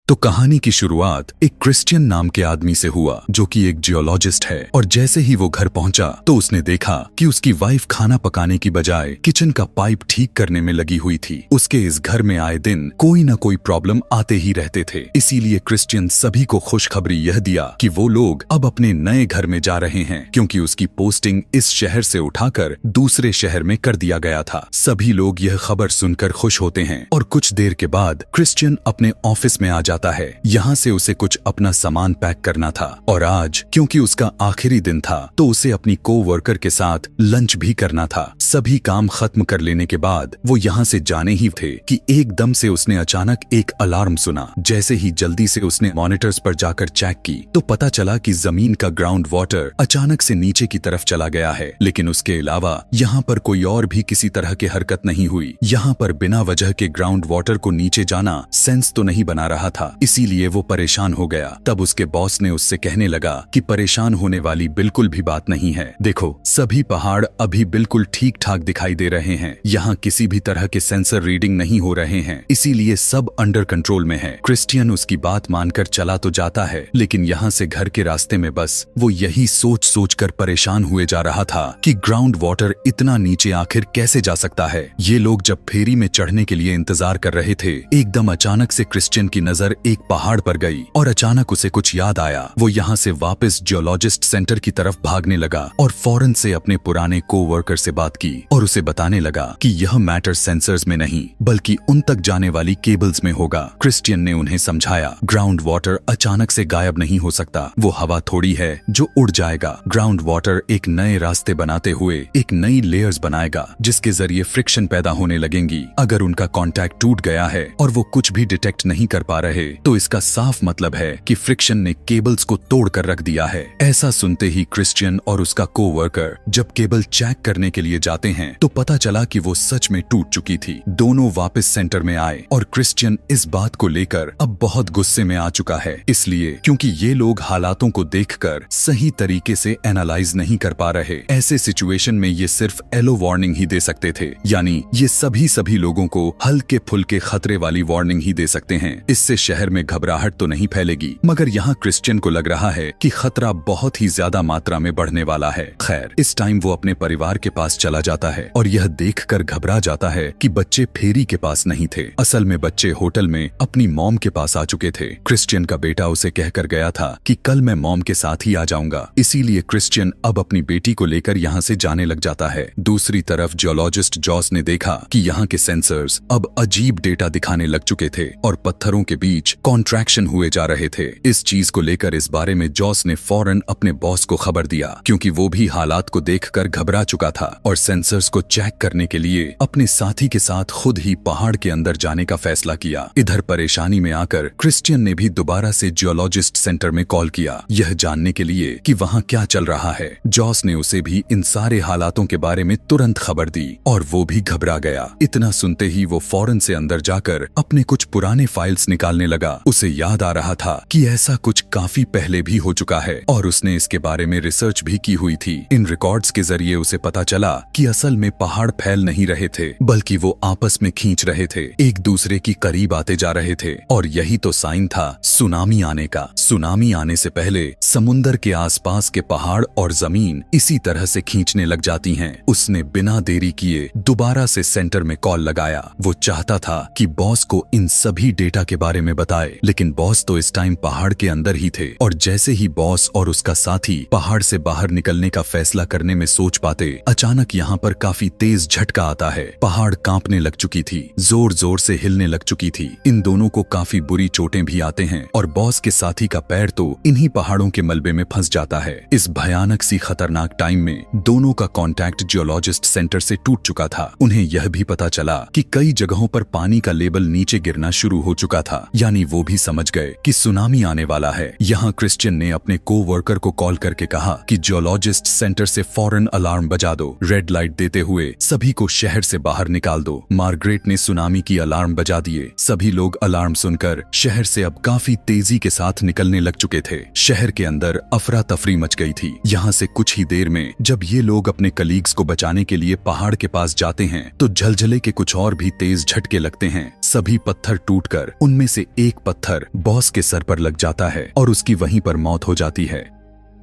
तो कहानी की शुरुआत एक क्रिश्चियन नाम के आदमी से हुआ जो कि एक जियोलॉजिस्ट है। और जैसे ही वो घर पहुंचा तो उसने देखा कि उसकी वाइफ खाना पकाने की बजाय किचन का पाइप ठीक करने में लगी हुई थी। उसके इस घर में आए दिन कोई न कोई प्रॉब्लम आते ही रहते थे। इसीलिए क्रिश्चियन सभी को खुशखबरी यह दिया कि वो लोग अब अपने नए घर में जा रहे हैं, क्योंकि उसकी पोस्टिंग इस शहर से उठाकर दूसरे शहर में कर दिया गया था। सभी लोग यह खबर सुनकर खुश होते हैं और कुछ देर के बाद क्रिश्चियन अपने ऑफिस में आ जाता है। यहाँ से उसे कुछ अपना सामान पैक करना था और आज क्योंकि उसका आखिरी दिन था तो उसे अपनी कोवर्कर के साथ लंच भी करना था। सभी काम खत्म कर लेने के बाद वो यहाँ से जाने ही थे कि एकदम से उसने अचानक एक अलार्म सुना। जैसे ही जल्दी से उसने मॉनिटर्स पर जाकर चेक की तो पता चला कि जमीन का ग्राउंड वाटर अचानक से नीचे की तरफ चला गया है। लेकिन उसके अलावा यहाँ पर कोई और भी किसी तरह की हरकत नहीं हुई। यहाँ पर बिना वजह के ग्राउंड वाटर को नीचे जाना सेंस तो नहीं बना रहा था, इसीलिए वो परेशान हो गया। तब उसके बॉस ने उससे कहने लगा कि परेशान होने वाली बिल्कुल भी बात नहीं है। देखो, सभी पहाड़ अभी बिल्कुल ठीक ठाक दिखाई दे रहे हैं। यहाँ किसी भी तरह के सेंसर रीडिंग नहीं हो रहे हैं, इसीलिए सब अंडर कंट्रोल में है। क्रिश्चियन उसकी बात मानकर चला तो जाता है, लेकिन यहाँ से घर के रास्ते में बस वो यही सोच सोच कर परेशान हुए जा रहा था कि ग्राउंड वाटर इतना नीचे आखिर कैसे जा सकता है। ये लोग जब फेरी में चढ़ने के लिए इंतजार कर रहे थे, एकदम अचानक से क्रिश्चियन की नजर एक पहाड़ पर गई और अचानक उसे कुछ याद आया। वो यहाँ से वापस जियोलॉजिस्ट सेंटर की तरफ भागने लगा और फौरन से अपने पुराने कोवर्कर से बात की और उसे बताने लगा कि यह मैटर सेंसर्स में नहीं बल्कि उन तक जाने वाली केबल्स में होगा। क्रिश्चियन ने उन्हें समझाया, ग्राउंड वाटर अचानक से गायब नहीं हो सकता, वो हवा थोड़ी है जो उड़ जाएगा। ग्राउंड वाटर एक नए रास्ते बनाते हुए एक नई लेयर्स बनाएगा जिसके जरिए फ्रिक्शन पैदा होने लगेंगी। अगर उनका कॉन्टैक्ट टूट गया है और वो कुछ भी डिटेक्ट नहीं कर पा रहे तो इसका साफ मतलब है कि फ्रिक्शन ने केबल्स को तोड़ कर रख दिया है। ऐसा सुनते ही क्रिश्चियन और उसका कोवर्कर जब केबल चेक करने के लिए जाते हैं तो पता चला कि वो सच में टूट चुकी थी। दोनों वापस सेंटर में आए और क्रिश्चियन इस बात को लेकर अब बहुत गुस्से में आ चुका है, इसलिए क्योंकि ये लोग हालातों को देखकर सही तरीके से एनालाइज नहीं कर पा रहे। ऐसे सिचुएशन में ये सिर्फ येलो वार्निंग ही दे सकते थे, यानी ये सभी लोगों को हल्के फुल्के खतरे वाली वार्निंग ही दे सकते हैं। इससे शहर में घबराहट तो नहीं फैलेगी, मगर यहाँ क्रिश्चियन को लग रहा है कि खतरा बहुत ही ज्यादा मात्रा में बढ़ने वाला है। खैर, इस टाइम वो अपने परिवार के पास चला जाता है और यह देखकर घबरा जाता है कि बच्चे फेरी के पास नहीं थे। असल में बच्चे होटल में अपनी मॉम के पास आ चुके थे। क्रिश्चियन का बेटा उसे कहकर गया था कि कल मैं मॉम के साथ ही आ जाऊंगा, इसीलिए क्रिश्चियन अब अपनी बेटी को लेकर यहाँ से जाने लग जाता है। दूसरी तरफ जियोलॉजिस्ट जॉस ने देखा कि यहाँ के सेंसर्स अब अजीब डेटा दिखाने लग चुके थे और पत्थरों के बीच कॉन्ट्रैक्शन हुए जा रहे थे। इस चीज को लेकर इस बारे में जॉस ने फौरन अपने बॉस को खबर दिया, क्योंकि वो भी हालात को देखकर घबरा चुका था और सेंसर्स को चेक करने के लिए अपने साथी के साथ खुद ही पहाड़ के अंदर जाने का फैसला किया। इधर परेशानी में आकर क्रिश्चियन ने भी दोबारा से जियोलॉजिस्ट सेंटर में कॉल किया, यह जानने के लिए कि वहाँ क्या चल रहा है। जॉस ने उसे भी इन सारे हालातों के बारे में तुरंत खबर दी और वो भी घबरा गया। इतना सुनते ही वो फौरन से अंदर जाकर अपने कुछ पुराने फाइल्स निकालने लगा। उसे याद आ रहा था कि ऐसा कुछ काफी पहले भी हो चुका है और उसने इसके बारे में रिसर्च भी की हुई थी। इन रिकॉर्ड्स के जरिए उसे पता चला कि असल में पहाड़ फैल नहीं रहे थे बल्कि वो आपस में खींच रहे थे, एक दूसरे की करीब आते जा रहे थे और यही तो साइन था सुनामी आने का। सुनामी आने से पहले समुंदर के आसपास के पहाड़ और जमीन इसी तरह से खींचने लग जाती हैं। उसने बिना देरी किए दोबारा से सेंटर में कॉल लगाया। वो चाहता था कि बॉस को इन सभी डेटा के बारे में बताए, लेकिन बॉस तो इस टाइम पहाड़ के अंदर ही थे और जैसे ही बॉस और उसका साथी पहाड़ से बाहर निकलने का फैसला करने में सोच पाते, अचानक यहाँ पर काफी तेज झटका आता है। पहाड़ कांपने लग चुकी थी, जोर जोर से हिलने लग चुकी थी। इन दोनों को काफी बुरी चोटें भी आते हैं और बॉस के साथी का पैर तो इन्हीं पहाड़ों के मलबे में फंस जाता है। इस भयानक सी खतरनाक टाइम में दोनों का कॉन्टैक्ट जियोलॉजिस्ट सेंटर से टूट चुका था। उन्हें यह भी पता चला कि कई जगहों पर पानी का लेवल नीचे गिरना शुरू हो चुका था, यानी वो भी समझ गए कि सुनामी आने वाला है। यहाँ क्रिश्चियन ने अपने कोवर्कर को कॉल करके कहा कि जियोलॉजिस्ट सेंटर से फौरन अलार्म बजा दो, रेड लाइट देते हुए सभी को शहर से बाहर निकाल दो। मार्गरेट ने सुनामी की अलार्म बजा दिए। सभी लोग अलार्म सुनकर शहर से अब काफी तेजी के साथ निकलने लग चुके थे। शहर के अंदर अफरा तफरी मच गई थी। यहाँ से कुछ ही देर में जब ये लोग अपने कलीग्स को बचाने के लिए पहाड़ के पास जाते हैं तो झलझले के कुछ और भी तेज झटके लगते हैं। सभी पत्थर टूटकर उनमें से एक पत्थर बॉस के सर पर लग जाता है और उसकी वहीं पर मौत हो जाती है।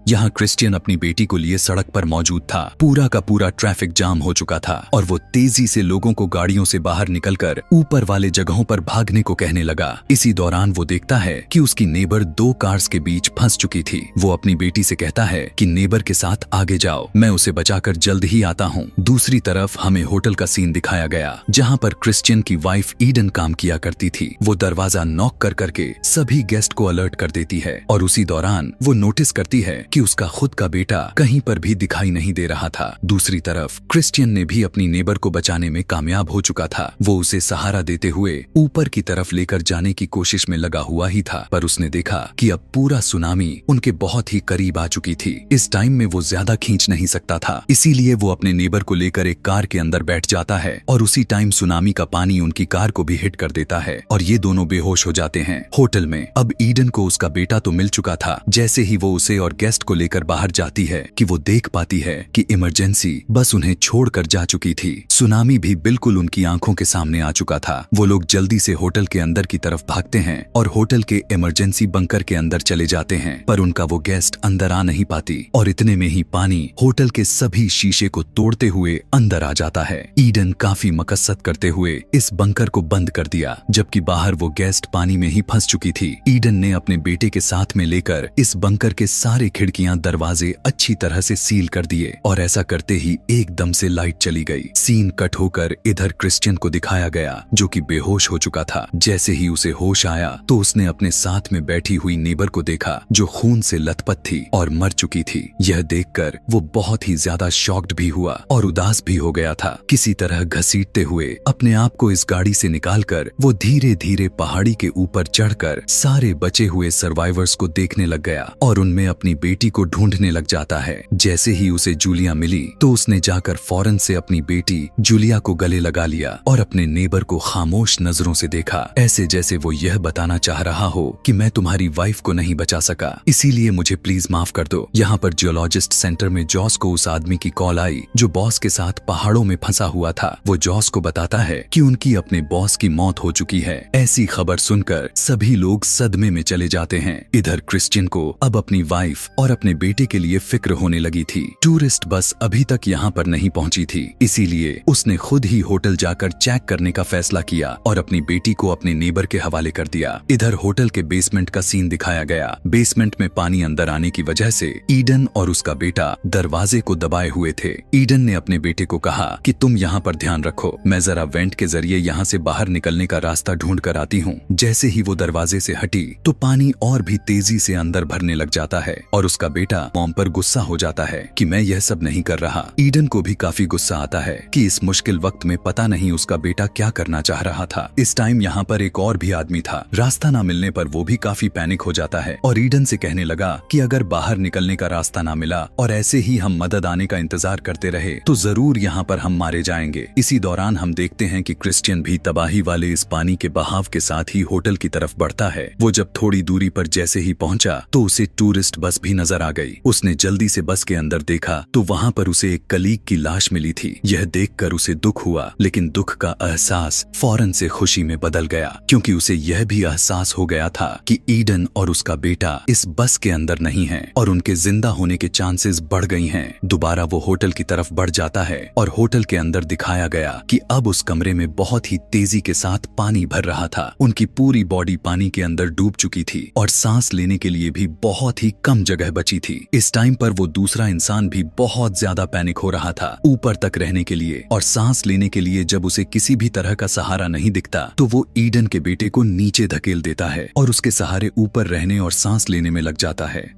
यहाँ क्रिश्चियन अपनी बेटी को लिए सड़क पर मौजूद था। पूरा का पूरा ट्रैफिक जाम हो चुका था और वो तेजी से लोगों को गाड़ियों से बाहर निकलकर ऊपर वाले जगहों पर भागने को कहने लगा। इसी दौरान वो देखता है कि उसकी नेबर 2 कार्स के बीच फंस चुकी थी। वो अपनी बेटी से कहता है कि नेबर के साथ आगे जाओ, मैं उसे बचाकर जल्द ही आता हूँ। दूसरी तरफ हमें होटल का सीन दिखाया गया जहाँ पर क्रिश्चियन की वाइफ ईडन काम किया करती थी। वो दरवाजा नॉक कर करके सभी गेस्ट को अलर्ट कर देती है और उसी दौरान वो नोटिस करती है कि उसका खुद का बेटा कहीं पर भी दिखाई नहीं दे रहा था। दूसरी तरफ क्रिश्चियन ने भी अपनी नेबर को बचाने में कामयाब हो चुका था। वो उसे सहारा देते हुए ऊपर की तरफ लेकर जाने की कोशिश में लगा हुआ ही था, पर उसने देखा कि अब पूरा सुनामी उनके बहुत ही करीब आ चुकी थी। इस टाइम में वो ज्यादा खींच नहीं सकता था, इसीलिए वो अपने नेबर को लेकर एक कार के अंदर बैठ जाता है और उसी टाइम सुनामी का पानी उनकी कार को भी हिट कर देता है और ये दोनों बेहोश हो जाते हैं। होटल में अब ईडन को उसका बेटा तो मिल चुका था। जैसे ही वो उसे और गेस्ट को लेकर बाहर जाती है कि वो देख पाती है कि इमरजेंसी बस उन्हें छोड़कर जा चुकी थी। सुनामी भी बिल्कुल उनकी आंखों के सामने आ चुका था। वो लोग जल्दी से होटल के अंदर की तरफ भागते हैं और होटल के इमरजेंसी बंकर के अंदर चले जाते हैं, पर उनका वो गेस्ट अंदर आ नहीं पाती और इतने में ही पानी होटल के सभी शीशे को तोड़ते हुए अंदर आ जाता है। ईडन काफी मकसद करते हुए इस बंकर को बंद कर दिया, जबकि बाहर वो गेस्ट पानी में ही फंस चुकी थी। ईडन ने अपने बेटे के साथ में लेकर इस बंकर के सारे खिड़कियां दरवाजे अच्छी तरह से सील कर दिए और ऐसा करते ही एकदम से लाइट चली गई। सीन कट होकर इधर क्रिश्चियन को दिखाया गया जो कि बेहोश हो चुका था। जैसे ही उसे होश आया तो उसने अपने साथ में बैठी हुई नेबर को देखा जो खून से लथपथ थी और मर चुकी थी। यह देखकर वो बहुत ही ज्यादा शॉक्ड भी हुआ और उदास भी हो गया था। किसी तरह घसीटते हुए अपने आप को इस गाड़ी से निकालकर वो धीरे धीरे पहाड़ी के ऊपर चढ़कर सारे बचे हुए सर्वाइवर्स को देखने लग गया और उनमें अपनी बेटी को ढूंढने लग जाता है। जैसे ही उसे जूलिया मिली तो उसने जाकर फौरन से अपनी बेटी जूलिया को गले लगा लिया और अपने नेबर को खामोश नजरों से देखा, ऐसे जैसे वो यह बताना चाह रहा हो कि मैं तुम्हारी वाइफ को नहीं बचा सका, इसीलिए मुझे प्लीज माफ कर दो। यहाँ पर जियोलॉजिस्ट सेंटर में जॉस को उस आदमी की कॉल आई जो बॉस के साथ पहाड़ों में फंसा हुआ था। वो जॉस को बताता है कि उनकी अपने बॉस की मौत हो चुकी है। ऐसी खबर सुनकर सभी लोग सदमे में चले जाते हैं। इधर क्रिश्चियन को अब अपनी वाइफ और अपने बेटे के लिए फिक्र होने लगी थी। टूरिस्ट बस अभी तक यहाँ पर नहीं पहुँची थी, इसीलिए उसने खुद ही होटल जाकर चेक करने का फैसला किया और अपनी बेटी को अपने नेबर के हवाले कर दिया। इधर होटल के बेसमेंट का सीन दिखाया गया। बेसमेंट में पानी अंदर आने की वजह से ईडन और उसका बेटा दरवाजे को दबाए हुए थे। ईडन ने अपने बेटे को कहा कि तुम यहाँ पर ध्यान रखो, मैं जरा वेंट के जरिए यहाँ से बाहर निकलने का रास्ता ढूंढ कर आती हूँ। जैसे ही वो दरवाजे से हटी तो पानी और भी तेजी से अंदर भरने लग जाता है और उसका बेटा मॉम पर गुस्सा हो जाता है कि मैं यह सब नहीं कर रहा। ईडन को भी काफी गुस्सा आता है कि इस मुश्किल वक्त में पता नहीं उसका बेटा क्या करना चाह रहा था। इस टाइम यहाँ पर एक और भी आदमी था। रास्ता न मिलने पर वो भी काफी पैनिक हो जाता है और ईडन से कहने लगा कि अगर बाहर निकलने का रास्ता ना मिला और ऐसे ही हम मदद आने का इंतजार करते रहे तो जरूर यहाँ पर हम मारे जाएंगे। इसी दौरान हम देखते हैं कि क्रिश्चियन भी तबाही वाले इस पानी के बहाव के साथ ही होटल की तरफ बढ़ता है। वो जब थोड़ी दूरी पर जैसे ही पहुंचा तो उसे टूरिस्ट बस भी नजर आ गई। उसने जल्दी से बस के अंदर देखा तो वहाँ पर उसे एक कलीग की लाश मिली थी। यह देखकर उसे दुख हुआ, लेकिन दुख का एहसास फौरन से खुशी में बदल गया क्योंकि उसे यह भी एहसास हो गया था कि ईडन और उसका बेटा इस बस के अंदर नहीं है और उनके जिंदा होने के चांसेस बढ़ गई हैं। दोबारा वो होटल की तरफ बढ़ जाता है और होटल के अंदर दिखाया गया कि अब उस कमरे में बहुत ही तेजी के साथ पानी भर रहा था। उनकी पूरी बॉडी पानी के अंदर डूब चुकी थी और सांस लेने के लिए भी बहुत ही कम जगह बची थी। इस टाइम पर वो दूसरा इंसान भी बहुत ज्यादा पैनिक हो रहा था ऊपर तक रहने के लिए और सांस लेने के लिए। जब उसे किसी भी तरह का सहारा नहीं दिखता तो वो ईडन के बेटे को नीचे धकेल देता है और उसके सहारे ऊपर रहने और सांस लेने में लग जाता है।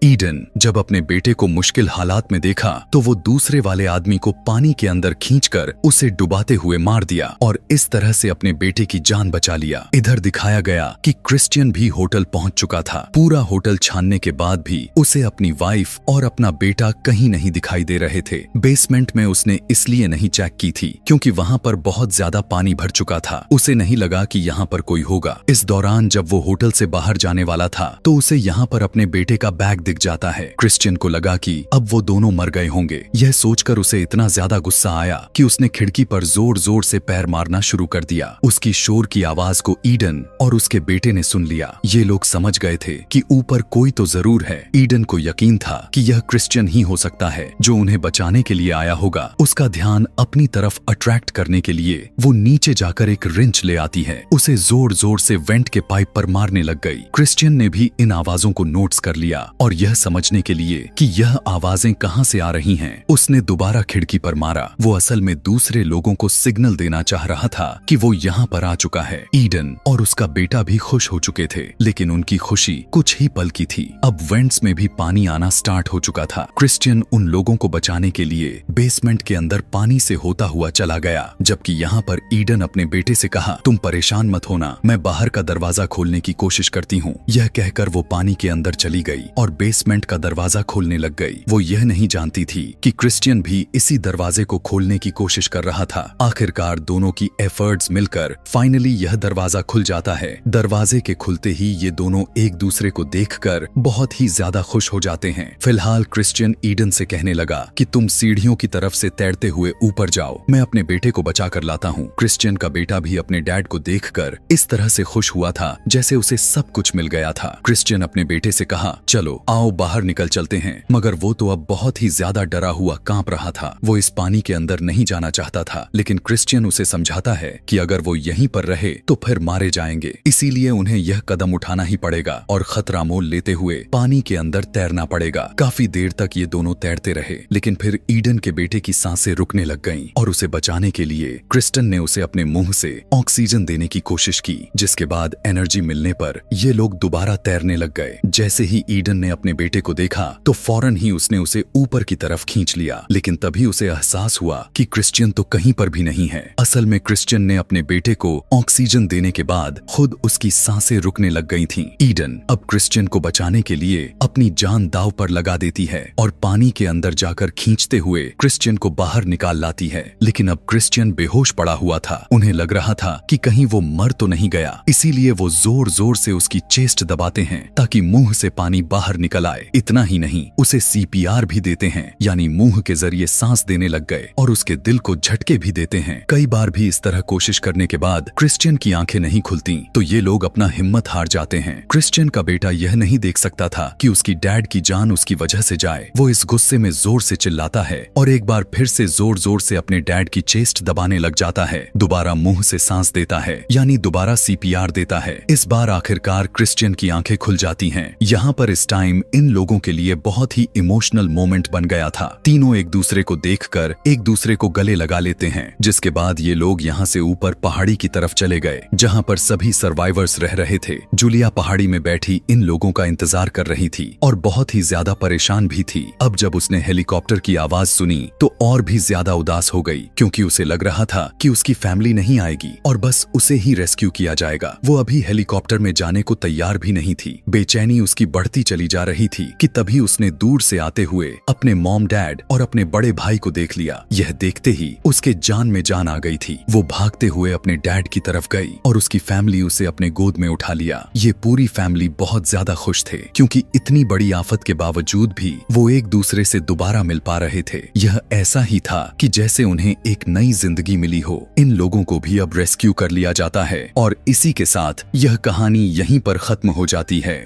ईडन जब अपने बेटे को मुश्किल हालात में देखा तो वो दूसरे वाले आदमी को पानी के अंदर खींचकर उसे डुबाते हुए मार दिया और इस तरह से अपने बेटे की जान बचा लिया। इधर दिखाया गया कि क्रिश्चियन भी होटल पहुंच चुका था। पूरा होटल छानने के बाद भी उसे अपनी वाइफ और अपना बेटा कहीं नहीं दिखाई दे रहे थे। बेसमेंट में उसने इसलिए नहीं चेक की थी क्योंकि वहां पर बहुत ज्यादा पानी भर चुका था। उसे नहीं लगा कि यहाँ पर कोई होगा। इस दौरान जब वो होटल से बाहर जाने वाला था तो उसे यहाँ पर अपने बेटे का बैग दिख जाता है। क्रिश्चियन को लगा कि अब वो दोनों मर गए होंगे। यह सोचकर उसे इतना ज्यादा गुस्सा आया कि उसने खिड़की पर जोर जोर से पैर मारना शुरू कर दिया। उसकी शोर की आवाज को ईडन और उसके बेटे ने सुन लिया। ये लोग समझ गए थे कि ऊपर कोई तो जरूर है। ईडन को यकीन था कि यह क्रिश्चियन ही हो सकता है जो उन्हें बचाने के लिए आया होगा। उसका ध्यान अपनी तरफ अट्रैक्ट करने के लिए वो नीचे जाकर एक रिंच ले आती है। उसे जोर जोर से वेंट के पाइप पर मारने लग गई। क्रिश्चियन ने भी इन आवाजों को नोट्स कर लिया और यह समझने के लिए कि यह आवाजें कहां से आ रही हैं, उसने दोबारा खिड़की पर मारा। वो असल में दूसरे लोगों को सिग्नल देना चाह रहा था कि वो यहाँ पर आ चुका है। ईडन और उसका बेटा भी खुश हो चुके थे, लेकिन उनकी खुशी कुछ ही पल की थी। अब वेंट्स में भी पानी आना स्टार्ट हो चुका था। क्रिश्चियन उन लोगों को बचाने के लिए बेसमेंट के अंदर पानी से होता हुआ चला गया, जबकि यहाँ पर ईडन अपने बेटे से कहा, तुम परेशान मत होना, मैं बाहर का दरवाजा खोलने की कोशिश करती हूँ। यह कहकर वो पानी के अंदर चली गई और बेसमेंट का दरवाजा खोलने लग गई। वो यह नहीं जानती थी कि क्रिश्चियन भी इसी दरवाजे को खोलने की कोशिश कर रहा था। आखिरकार दोनों की एफर्ट्स मिलकर फाइनली यह दरवाजा खुल जाता है। दरवाजे के खुलते ही ये दोनों एक दूसरे को देखकर बहुत ही ज्यादा खुश हो जाते हैं। फिलहाल क्रिश्चियन ईडन से कहने लगा कि तुम सीढ़ियों की तरफ से तैरते हुए ऊपर जाओ, मैं अपने बेटे को बचा कर लाता हूँ। क्रिश्चियन का बेटा भी अपने डैड को देखकर इस तरह से खुश हुआ था जैसे उसे सब कुछ मिल गया था। क्रिश्चियन अपने बेटे से कहा, चलो आओ बाहर निकल चलते हैं, मगर वो तो अब बहुत ही ज्यादा डरा हुआ कांप रहा था। वो इस पानी के अंदर नहीं जाना चाहता था, लेकिन क्रिश्चियन उसे समझाता है कि अगर वो यहीं पर रहे तो फिर मारे जाएंगे, इसीलिए उन्हें यह कदम उठाना ही पड़ेगा और खतरा मोल लेते हुए पानी के अंदर तैरना पड़ेगा। काफी देर तक ये दोनों तैरते रहे, लेकिन फिर ईडन के बेटे की सांसें रुकने लग गईं और उसे बचाने के लिए क्रिस्टन ने उसे अपने मुंह से ऑक्सीजन देने की कोशिश की, जिसके बाद एनर्जी मिलने पर ये लोग दोबारा तैरने लग गए। जैसे ही ईडन ने अपने बेटे को देखा तो फौरन ही उसने उसे ऊपर की तरफ खींच लिया, लेकिन तभी उसे एहसास हुआ कि क्रिश्चियन तो कहीं पर भी नहीं है। असल में क्रिश्चियन ने अपने बेटे को ऑक्सीजन देने के बाद खुद उसकी सांसें रुकने लग गई थीं। ईडन अब क्रिश्चियन को बचाने के लिए अपनी जान दांव पर लगा देती है और पानी के अंदर जाकर खींचते हुए क्रिश्चियन को बाहर निकाल लाती है। लेकिन अब क्रिश्चियन बेहोश पड़ा हुआ था। उन्हें लग रहा था कि कहीं वो मर तो नहीं गया, इसीलिए वो जोर जोर से उसकी चेस्ट दबाते हैं ताकि मुंह से पानी बाहर निकल आए। इतना ही नहीं, उसे सीपीआर भी देते हैं, यानी मुंह के जरिए सांस देने लग गए और उसके दिल को झटके भी देते हैं। कई बार भी इस तरह कोशिश करने के बाद क्रिश्चियन की आंखें नहीं खुलती तो ये लोग अपना हिम्मत हार जाते हैं। क्रिश्चियन का बेटा यह नहीं देख सकता था कि उसकी डैड की जान उसकी वजह से जाए। वो इस गुस्से में जोर से चिल्लाता है और एक बार फिर से जोर जोर से अपने डैड की चेस्ट दबाने लग जाता है। दोबारा मुंह से सांस देता है, यानी दोबारा सीपीआर देता है। इस बार आखिरकार क्रिश्चियन की आंखें खुल जाती हैं। यहाँ पर इस टाइम इन लोगों के लिए बहुत ही इमोशनल मोमेंट बन गया था। तीनों एक दूसरे को देखकर एक दूसरे को गले लगा लेते हैं, जिसके बाद ये लोग यहाँ से ऊपर पहाड़ी की तरफ चले गए जहाँ पर सभी सर्वाइवर्स रह रहे थे। जूलिया पहाड़ी में बैठी इन लोगों का इंतजार कर रही थी और बहुत ही ज्यादा परेशान भी थी। अब जब उसने हेलीकॉप्टर की आवाज सुनी तो और भी ज्यादा उदास हो गई, क्योंकि उसे लग रहा था कि उसकी फैमिली नहीं आएगी और बस उसे ही रेस्क्यू किया जाएगा। वो अभी हेलीकॉप्टर में जाने को तैयार भी नहीं थी। बेचैनी उसकी बढ़ती चली जा रही थी कि तभी उसने दूर से आते हुए अपने मॉम डैड और अपने बड़े भाई को देख लिया। यह देखते ही उसके जान में जान आ गई थी। वो भागते हुए अपने डैड की तरफ गई और उसकी फैमिली उसे अपने गोद में उठा लिया। ये पूरी फैमिली बहुत ज्यादा खुश थे, क्योंकि इतनी बड़ी आफत के बावजूद भी वो एक दूसरे से दोबारा मिल पा रहे थे। यह ऐसा ही था कि जैसे उन्हें एक नई जिंदगी मिली हो। इन लोगों को भी अब रेस्क्यू कर लिया जाता है और इसी के साथ यह कहानी यहीं पर खत्म हो जाती है।